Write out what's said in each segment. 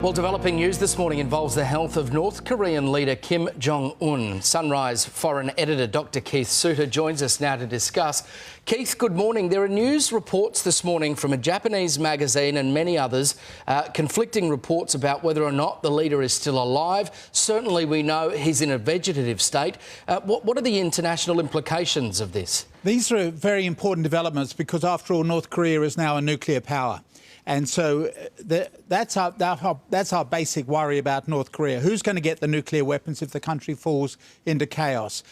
Well, developing news this morning involves the health of North Korean leader Kim Jong-un. Sunrise foreign editor Dr Keith Suter joins us now to discuss. Keith, good morning. There are news reports this morning from a Japanese magazine and many others, conflicting reports about whether or not the leader is still alive. Certainly we know he's in a vegetative state. What are the international implications of this? These are very important developments because, after all, North Korea is now a nuclear power. And so that's our basic worry about North Korea. Who's going to get the nuclear weapons if the country falls into chaos?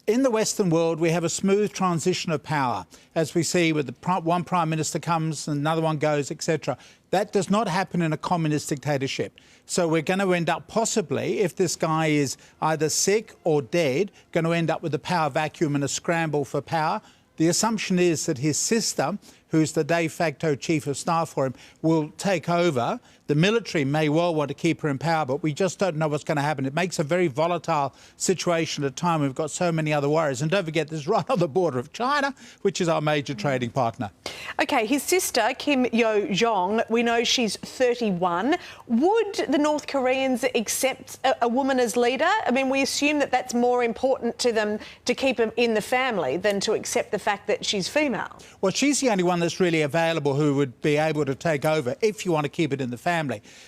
In the Western world, we have a smooth transition of power, as we see with one Prime Minister comes and another one goes, etc. That does not happen in a communist dictatorship. So we're going to end up possibly, if this guy is either sick or dead, going to end up with a power vacuum and a scramble for power. The assumption is that his sister, who's the de facto chief of staff for him, will take over. The military may well want to keep her in power, but we just don't know what's going to happen. It makes a very volatile situation at a time we've got so many other worries. And don't forget, this is right on the border of China, which is our major trading partner. OK, his sister, Kim Yo-jong, we know she's 31. Would the North Koreans accept a woman as leader? I mean, we assume that that's more important to them to keep him in the family than to accept the fact that she's female. Well, she's the only one that's really available who would be able to take over if you want to keep it in the family.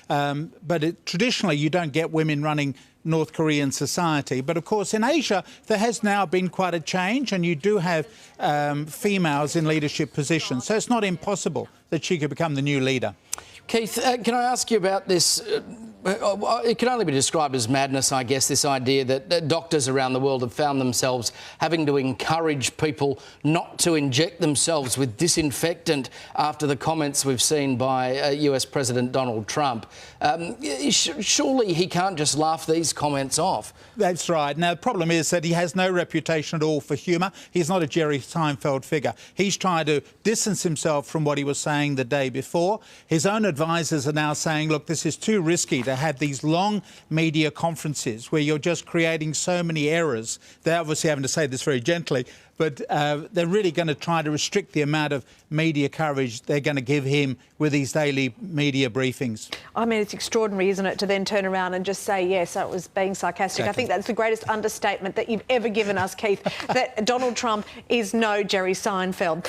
But traditionally, you don't get women running North Korean society. But of course, in Asia, there has now been quite a change, and you do have females in leadership positions. So it's not impossible that she could become the new leader. Keith, can I ask you about this? It can only be described as madness, I guess, this idea that doctors around the world have found themselves having to encourage people not to inject themselves with disinfectant after the comments we've seen by US President Donald Trump. Surely he can't just laugh these comments off. That's right. Now, the problem is that he has no reputation at all for humour. He's not a Jerry Seinfeld figure. He's trying to distance himself from what he was saying the day before. His own advisers are now saying, look, this is too risky to have these long media conferences where you're just creating so many errors. They're obviously having to say this very gently, but they're really going to try to restrict the amount of media coverage they're going to give him with these daily media briefings. I mean, it's extraordinary, isn't it, to then turn around and just say, yes, I was being sarcastic. Exactly. I think that's the greatest understatement that you've ever given us, Keith, that Donald Trump is no Jerry Seinfeld.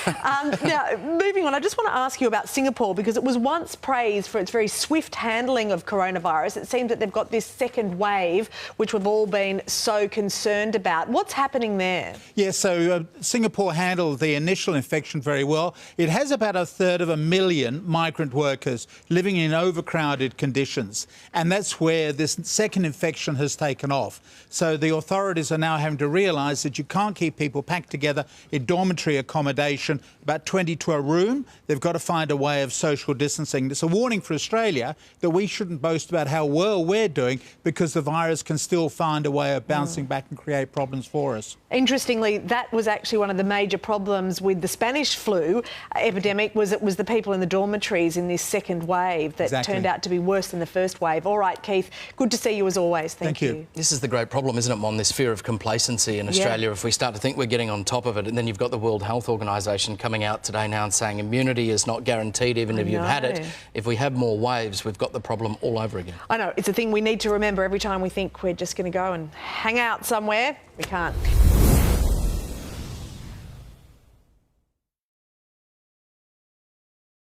Now, moving on, I just want to ask you about Singapore, because it was once praised for its very swift handling of coronavirus. It seems that they've got this second wave, which we've all been so concerned about. What's happening there? Yeah, so Singapore handled the initial infection very well. It has about 1/3 migrant workers living in overcrowded conditions, and that's where this second infection has taken off. So the authorities are now having to realise that you can't keep people packed together in dormitory accommodation, about 20 to a room. They've got to find a way of social distancing. It's a warning for Australia that we shouldn't boast about how well we're doing, because the virus can still find a way of bouncing back and create problems for us. Interestingly, that was actually one of the major problems with the Spanish flu epidemic. It was the people in the dormitories in this second wave that turned out to be worse than the first wave. All right, Keith, good to see you as always. Thank you. This is the great problem, isn't it, Mon, this fear of complacency in Australia. If we start to think we're getting on top of it, and then you've got the World Health Organisation coming out today now and saying immunity is not guaranteed even if you've had it. If we have more waves, we've got the problem all over again. I know, it's a thing we need to remember every time we think we're just going to go and hang out somewhere. We can't.